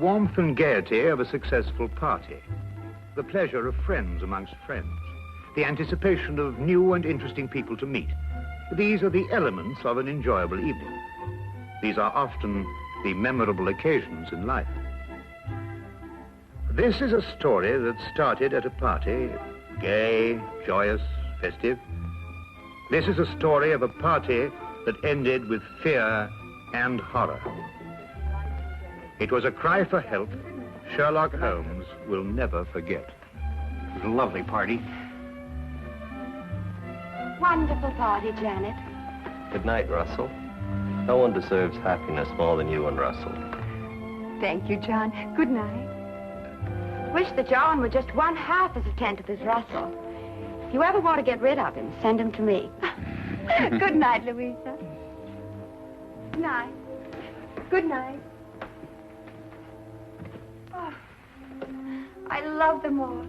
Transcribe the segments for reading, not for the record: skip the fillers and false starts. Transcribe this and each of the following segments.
warmth and gaiety of a successful party, the pleasure of friends amongst friends, the anticipation of new and interesting people to meet. These are the elements of an enjoyable evening. These are often the memorable occasions in life. This is a story that started at a party, gay, joyous, festive. This is a story of a party that ended with fear and horror. It was a cry for help Sherlock Holmes will never forget. It was a lovely party. Wonderful party, Janet. Good night, Russell. No one deserves happiness more than you and Russell. Thank you, John. Good night. Wish that John were just one half as attentive as Russell. If you ever want to get rid of him, send him to me. Good night, Louisa. Good night. Good night. Oh, I love them all.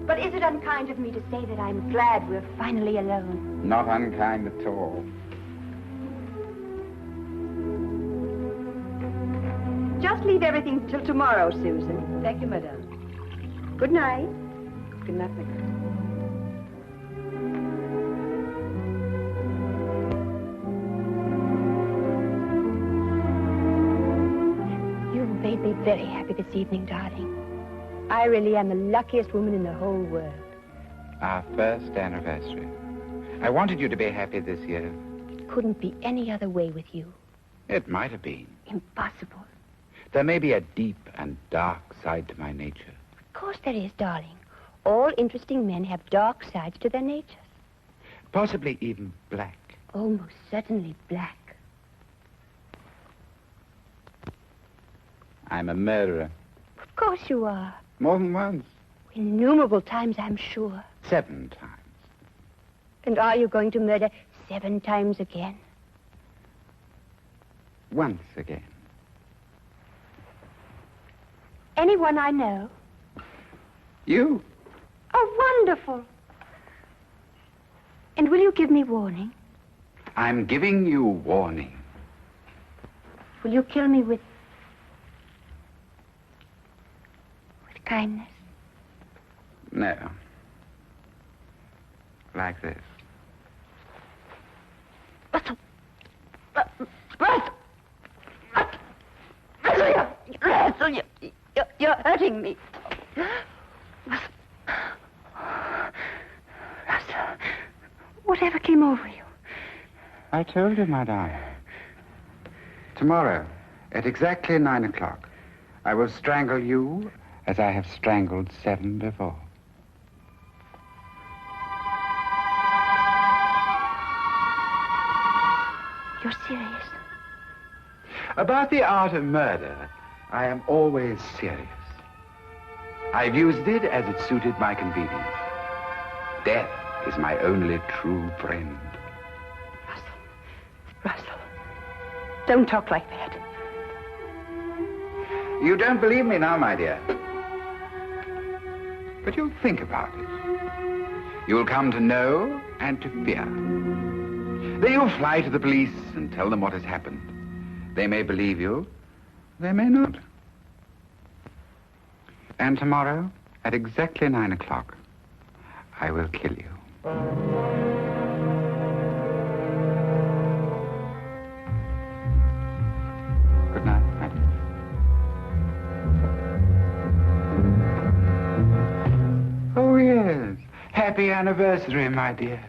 But is it unkind of me to say that I'm glad we're finally alone? Not unkind at all. Just leave everything till tomorrow, Susan. Thank you, madame. Good night. Good night, madame. You've made me very happy this evening, darling. I really am the luckiest woman in the whole world. Our first anniversary. I wanted you to be happy this year. It couldn't be any other way with you. It might have been. Impossible. There may be a deep and dark side to my nature. Of course there is, darling. All interesting men have dark sides to their natures. Possibly even black. Almost certainly black. I'm a murderer. Of course you are. More than once. Innumerable times, I'm sure. 7 times. And are you going to murder 7 times again? Once again. Anyone I know? You? Oh, wonderful. And will you give me warning? I'm giving you warning. Will you kill me with kindness? No. Like this. Russell! Russell! Russell, you're hurting me. Russell. Russell, whatever came over you? I told you, my darling. Tomorrow, at exactly 9 o'clock, I will strangle you as I have strangled 7 before. You're serious? About the art of murder, I am always serious. I've used it as it suited my convenience. Death is my only true friend. Russell, don't talk like that. You don't believe me now, my dear. But you'll think about it. You'll come to know and to fear. Then you'll fly to the police and tell them what has happened. They may believe you, they may not. And tomorrow, at exactly 9 o'clock, I will kill you. Good night, madam. Oh, yes. Happy anniversary, my dear.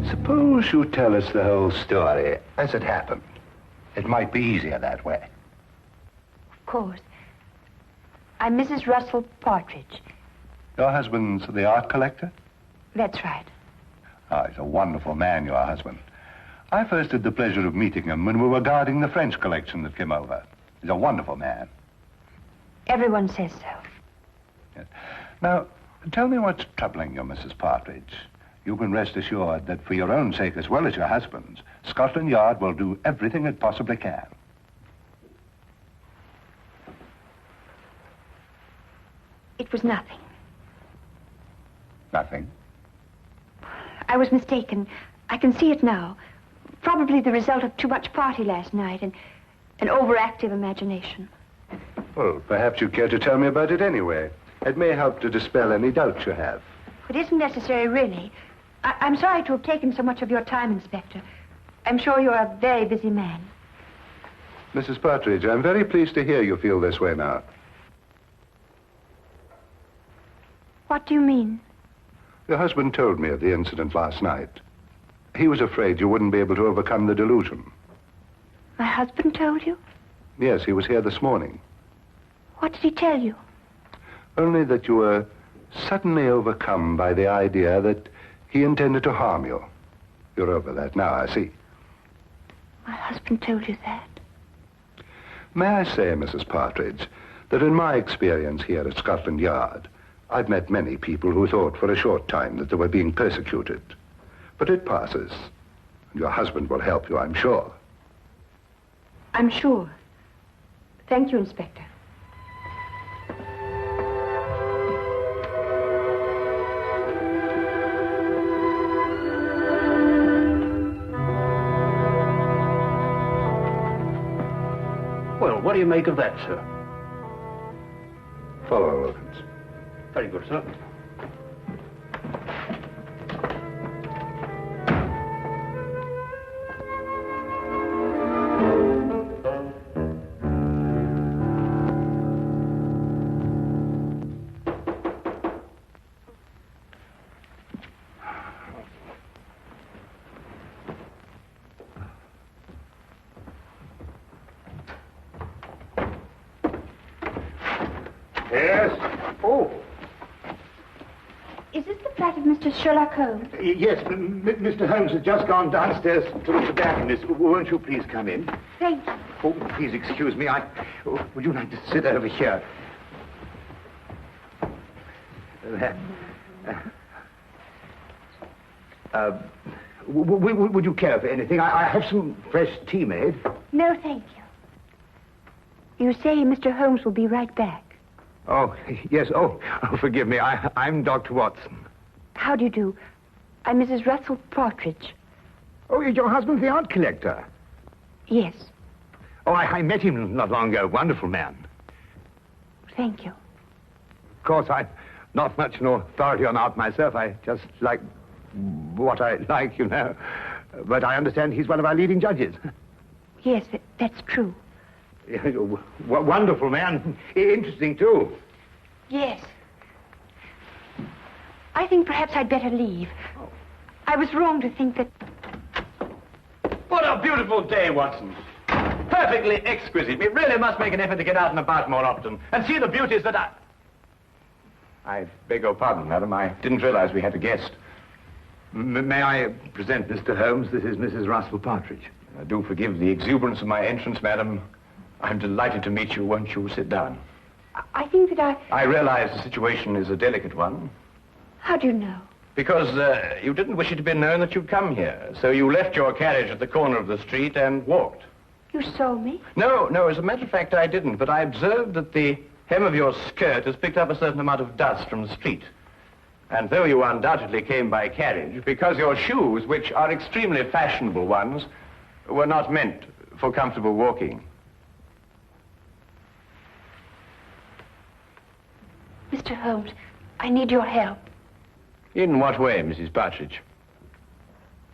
Suppose you tell us the whole story as it happened. It might be easier that way. Of course. I'm Mrs. Russell Partridge. Your husband's the art collector? That's right. Oh, he's a wonderful man, your husband. I first had the pleasure of meeting him when we were guarding the French collection that came over. He's a wonderful man. Everyone says so. Yes. Now, Tell me what's troubling you, Mrs. Partridge. You can rest assured that for your own sake as well as your husband's, Scotland Yard will do everything it possibly can. It was nothing. Nothing? I was mistaken. I can see it now. Probably the result of too much party last night and an overactive imagination. Well, perhaps you care to tell me about it anyway. It may help to dispel any doubts you have. It isn't necessary, really. I'm sorry to have taken so much of your time, Inspector. I'm sure you're a very busy man. Mrs. Partridge, I'm very pleased to hear you feel this way now. What do you mean? Your husband told me of the incident last night. He was afraid you wouldn't be able to overcome the delusion. My husband told you? Yes, he was here this morning. What did he tell you? Only that you were suddenly overcome by the idea that he intended to harm you. You're over that now, I see. My husband told you that? May I say, Mrs. Partridge, that in my experience here at Scotland Yard, I've met many people who thought for a short time that they were being persecuted. But it passes. Your husband will help you, I'm sure. I'm sure. Thank you, Inspector. Well, what do you make of that, sir? Follow, Wilkins. Very good, sir. Yes? Oh. Is this the flat of Mr. Sherlock Holmes? Yes, Mr. Holmes has just gone downstairs to look for tobacconist. Won't you please come in? Thank you. Oh, please excuse me. Would you like to sit over here? Would you care for anything? I have some fresh tea made. No, thank you. You say Mr. Holmes will be right back. Oh, yes. Oh, forgive me. I'm Dr. Watson. How do you do? I'm Mrs. Russell Partridge. Oh, your husband's the art collector? Yes. Oh, I met him not long ago. Wonderful man. Thank you. Of course, I'm not much an authority on art myself. I just like what I like, you know. But I understand he's one of our leading judges. Yes, that's true. Wonderful man. Interesting, too. Yes. I think perhaps I'd better leave. I was wrong to think that... What a beautiful day, Watson. Perfectly exquisite. We really must make an effort to get out and about more often and see the beauties that I beg your pardon, madam. I didn't realize we had a guest. May I present Mr. Holmes? This is Mrs. Russell Partridge. Do forgive the exuberance of my entrance, madam. I'm delighted to meet you. Won't you sit down? I think that I realize the situation is a delicate one. How do you know? Because you didn't wish it to be known that you'd come here. So you left your carriage at the corner of the street and walked. You saw me? No, as a matter of fact, I didn't. But I observed that the hem of your skirt has picked up a certain amount of dust from the street. And though you undoubtedly came by carriage, because your shoes, which are extremely fashionable ones, were not meant for comfortable walking. Mr. Holmes, I need your help. In what way, Mrs. Partridge?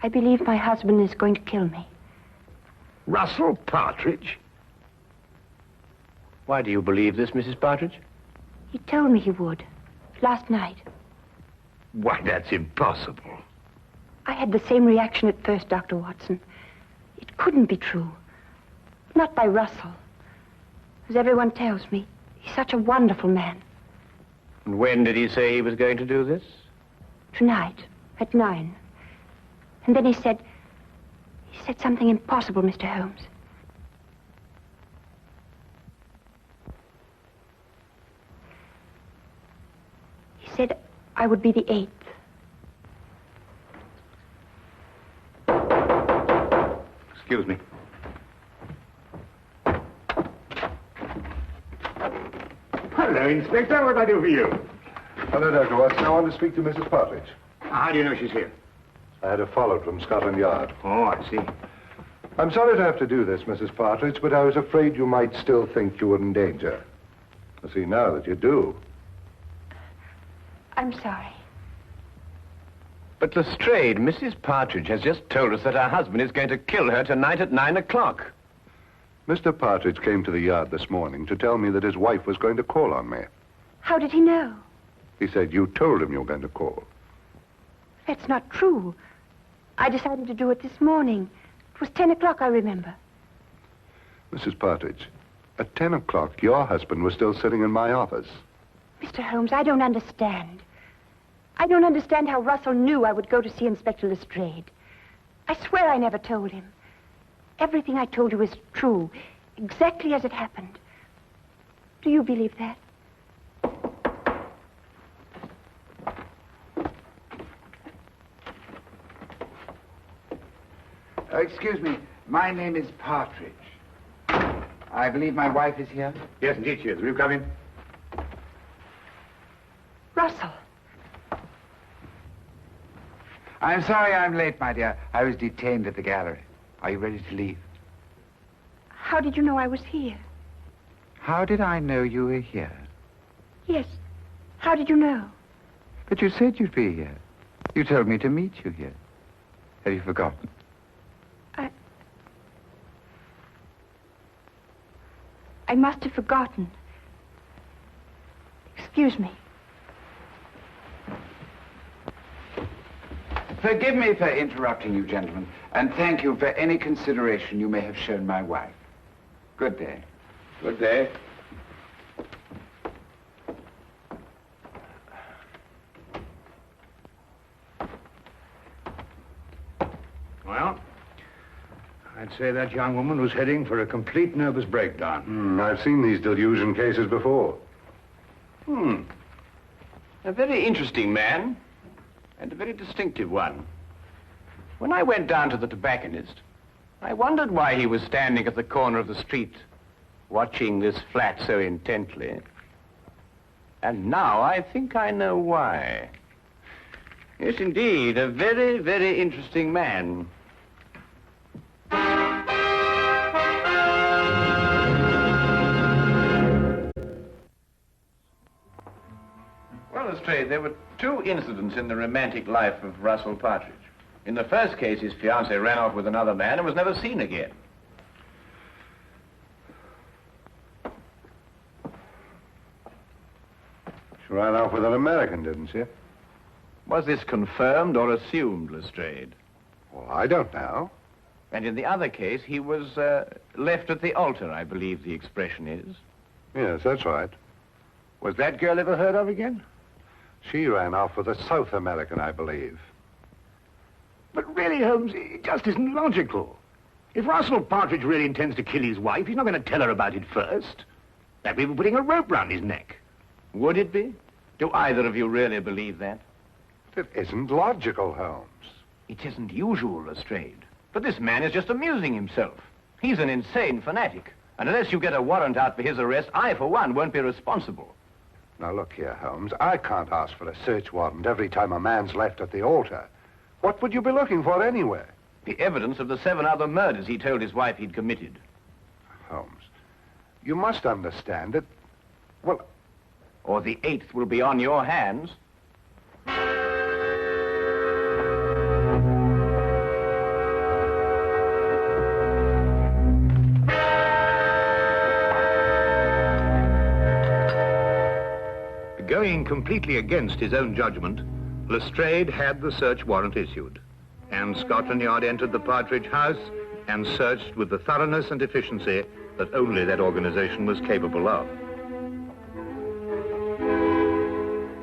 I believe my husband is going to kill me. Russell Partridge? Why do you believe this, Mrs. Partridge? He told me he would. Last night. Why, that's impossible. I had the same reaction at first, Dr. Watson. It couldn't be true. Not by Russell. As everyone tells me, he's such a wonderful man. And when did he say he was going to do this? Tonight, at 9. And then he said something impossible, Mr. Holmes. He said, I would be the 8th. Excuse me. Hello, Inspector. What can I do for you? Hello, Dr. Watson. I want to speak to Mrs. Partridge. How do you know she's here? I had her followed from Scotland Yard. Oh, I see. I'm sorry to have to do this, Mrs. Partridge, but I was afraid you might still think you were in danger. I see now that you do. I'm sorry. But Lestrade, Mrs. Partridge has just told us that her husband is going to kill her tonight at 9 o'clock. Mr. Partridge came to the yard this morning to tell me that his wife was going to call on me. How did he know? He said you told him you were going to call. That's not true. I decided to do it this morning. It was 10 o'clock, I remember. Mrs. Partridge, at 10 o'clock, your husband was still sitting in my office. Mr. Holmes, I don't understand. I don't understand how Russell knew I would go to see Inspector Lestrade. I swear I never told him. Everything I told you is true, exactly as it happened. Do you believe that? Excuse me. My name is Partridge. I believe my wife is here. Yes, indeed she is. Will you come in? Russell. I'm sorry I'm late, my dear. I was detained at the gallery. Are you ready to leave? How did you know I was here? How did I know you were here? Yes. How did you know? But you said you'd be here. You told me to meet you here. Have you forgotten? I must have forgotten. Excuse me. Forgive me for interrupting you, gentlemen, and thank you for any consideration you may have shown my wife. Good day. Good day. Well, I'd say that young woman was heading for a complete nervous breakdown. I've seen these delusion cases before. A very interesting man, and a very distinctive one. When I went down to the tobacconist, I wondered why he was standing at the corner of the street, watching this flat so intently. And now I think I know why. Yes, indeed, a very, very interesting man. Well, Lestrade, there were two incidents in the romantic life of Russell Partridge. In the first case, his fiancée ran off with another man and was never seen again. She ran off with an American, didn't she? Was this confirmed or assumed, Lestrade? Well, I don't know. And in the other case, he was left at the altar, I believe the expression is. Yes, that's right. Was that girl ever heard of again? She ran off with a South American, I believe. But really, Holmes, it just isn't logical. If Russell Partridge really intends to kill his wife, he's not going to tell her about it first. That'd be putting a rope round his neck. Would it be? Do either of you really believe that? It isn't logical, Holmes. It isn't usual, Lestrade. But this man is just amusing himself. He's an insane fanatic. And unless you get a warrant out for his arrest, I, for one, won't be responsible. Now, look here, Holmes. I can't ask for a search warrant every time a man's left at the altar. What would you be looking for anyway? The evidence of the 7 other murders he told his wife he'd committed. Holmes, you must understand that, well... Or the 8th will be on your hands. Going completely against his own judgment, Lestrade had the search warrant issued, and Scotland Yard entered the Partridge house and searched with the thoroughness and efficiency that only that organization was capable of.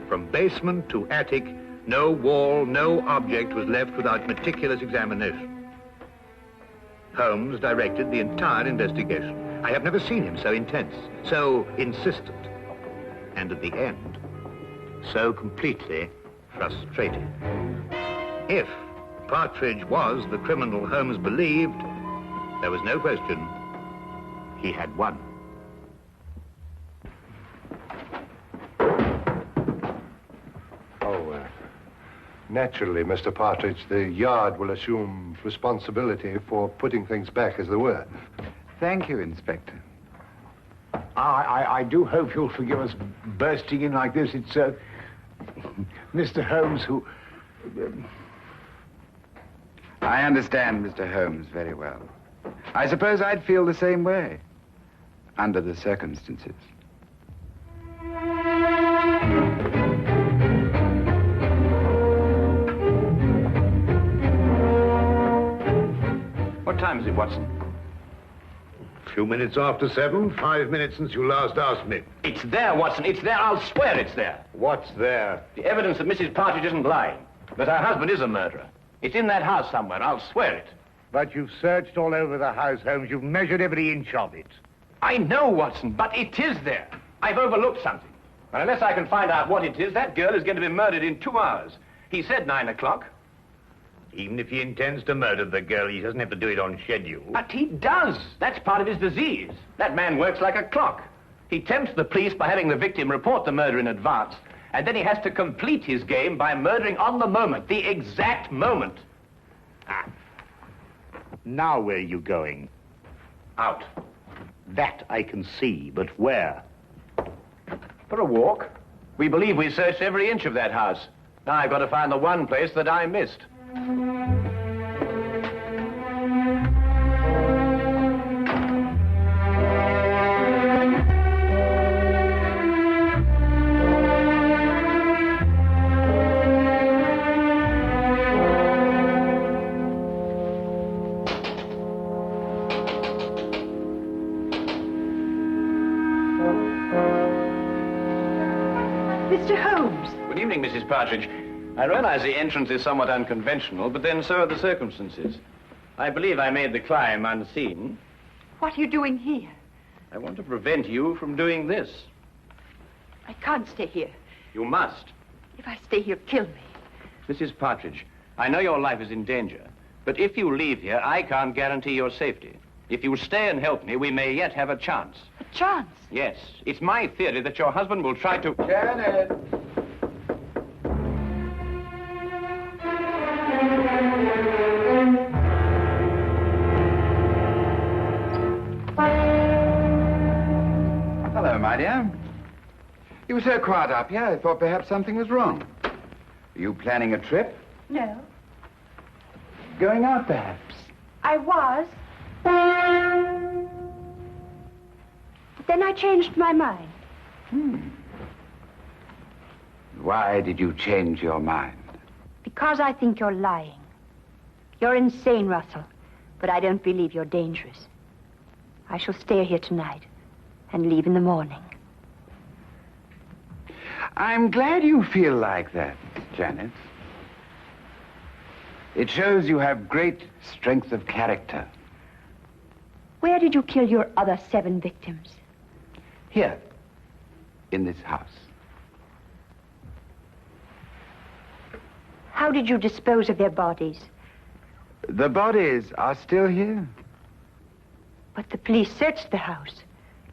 From basement to attic, no wall, no object was left without meticulous examination. Holmes directed the entire investigation. I have never seen him so intense, so insistent, and at the end, so completely frustrated. If Partridge was the criminal Holmes believed, there was no question he had won. Naturally, Mr. Partridge, the yard will assume responsibility for putting things back as they were. Thank you, Inspector. I do hope you'll forgive us bursting in like this. It's Mr. Holmes who... I understand Mr. Holmes very well. I suppose I'd feel the same way, under the circumstances. What time is it, Watson? A few minutes after 7, 5 minutes since you last asked me. It's there, Watson. It's there. I'll swear it's there. What's there? The evidence that Mrs. Partridge isn't lying, that her husband is a murderer. It's in that house somewhere. I'll swear it. But you've searched all over the house, Holmes. You've measured every inch of it. I know, Watson, but it is there. I've overlooked something. And unless I can find out what it is, that girl is going to be murdered in 2 hours. He said 9 o'clock. Even if he intends to murder the girl, he doesn't have to do it on schedule. But he does. That's part of his disease. That man works like a clock. He tempts the police by having the victim report the murder in advance, and then he has to complete his game by murdering on the moment, the exact moment. Now where are you going? Out. That I can see, but where? For a walk. We believe we searched every inch of that house. Now I've got to find the one place that I missed. Mr. Holmes. Good evening, Mrs. Partridge. I realize the entrance is somewhat unconventional, but then so are the circumstances. I believe I made the climb unseen. What are you doing here? I want to prevent you from doing this. I can't stay here. You must. If I stay here, kill me. Mrs. Partridge, I know your life is in danger, but if you leave here, I can't guarantee your safety. If you stay and help me, we may yet have a chance. A chance? Yes. It's my theory that your husband will try to... Janet! Hello, my dear. You were so quiet up here, I thought perhaps something was wrong. Are you planning a trip? No. Going out, perhaps? I was. But then I changed my mind. Why did you change your mind? Because I think you're lying. You're insane, Russell. But I don't believe you're dangerous. I shall stay here tonight and leave in the morning. I'm glad you feel like that, Janet. It shows you have great strength of character. Where did you kill your other 7 victims? Here, in this house. How did you dispose of their bodies? The bodies are still here. But the police searched the house.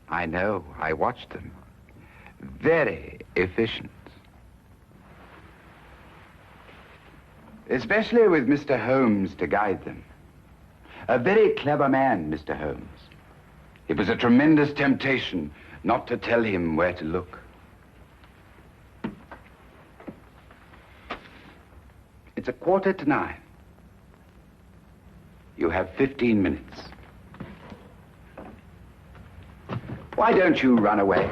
I know. I watched them. Very efficient. Especially with Mr. Holmes to guide them. A very clever man, Mr. Holmes. It was a tremendous temptation not to tell him where to look. It's 8:45. You have 15 minutes. Why don't you run away?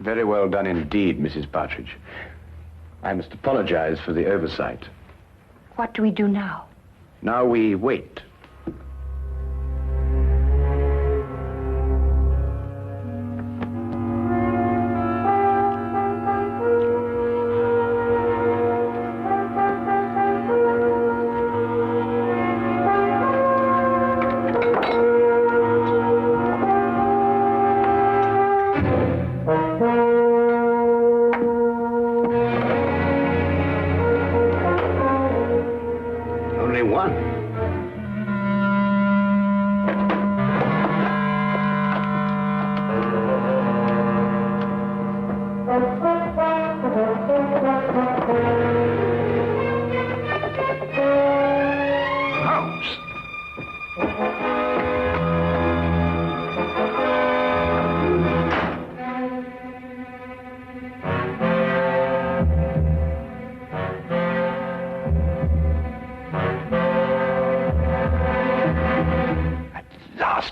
Very well done indeed, Mrs. Partridge. I must apologize for the oversight. What do we do now? Now we wait. Only one. Holmes.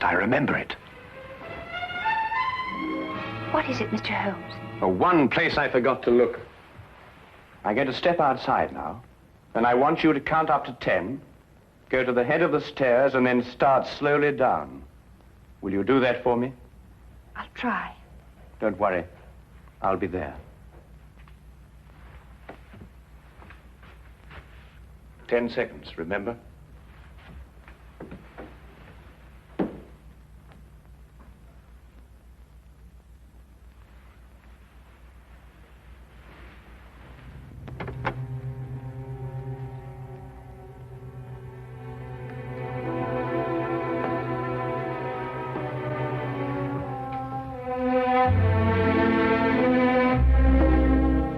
I remember it. What is it, Mr. Holmes? The one place I forgot to look. I'm going to step outside now, and I want you to count up to 10, go to the head of the stairs, and then start slowly down. Will you do that for me? I'll try. Don't worry. I'll be there. 10 seconds, remember?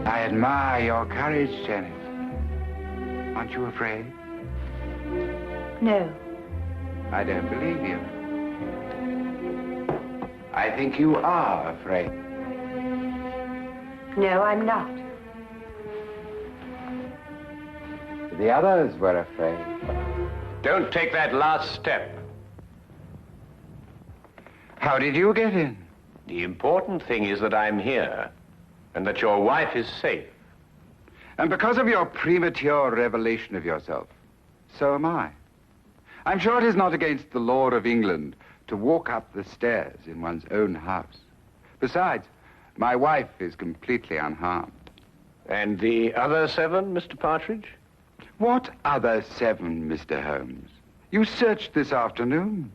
I admire your courage, Janet. Aren't you afraid? No. I don't believe you. I think you are afraid. No, I'm not. The others were afraid. Don't take that last step. How did you get in? The important thing is that I'm here, and that your wife is safe. And because of your premature revelation of yourself, so am I. I'm sure it is not against the law of England to walk up the stairs in one's own house. Besides, my wife is completely unharmed. And the other 7, Mr. Partridge? What other 7, Mr. Holmes? You searched this afternoon.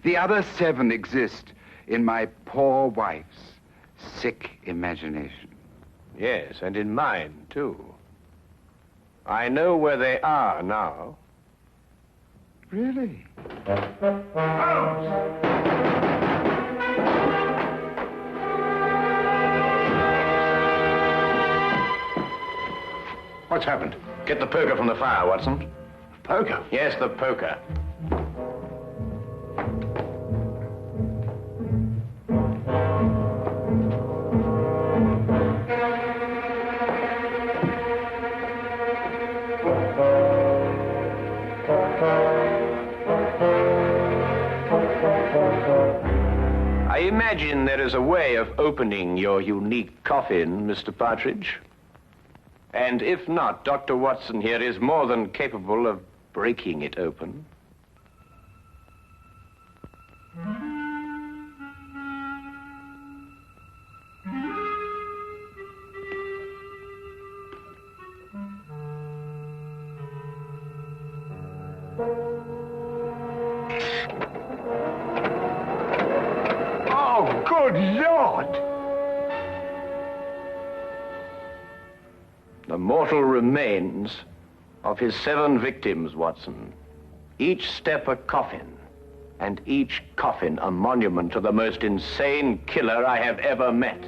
The other 7 exist in my poor wife's sick imagination. Yes, and in mine, too. I know where they are now. Really? What's happened? Get the poker from the fire, Watson. Poker? Yes, the poker. I imagine there is a way of opening your unique coffin, Mr. Partridge. And if not, Dr. Watson here is more than capable of breaking it open. Oh, good Lord! The mortal remains of his 7 victims, Watson. Each step a coffin, and each coffin a monument to the most insane killer I have ever met.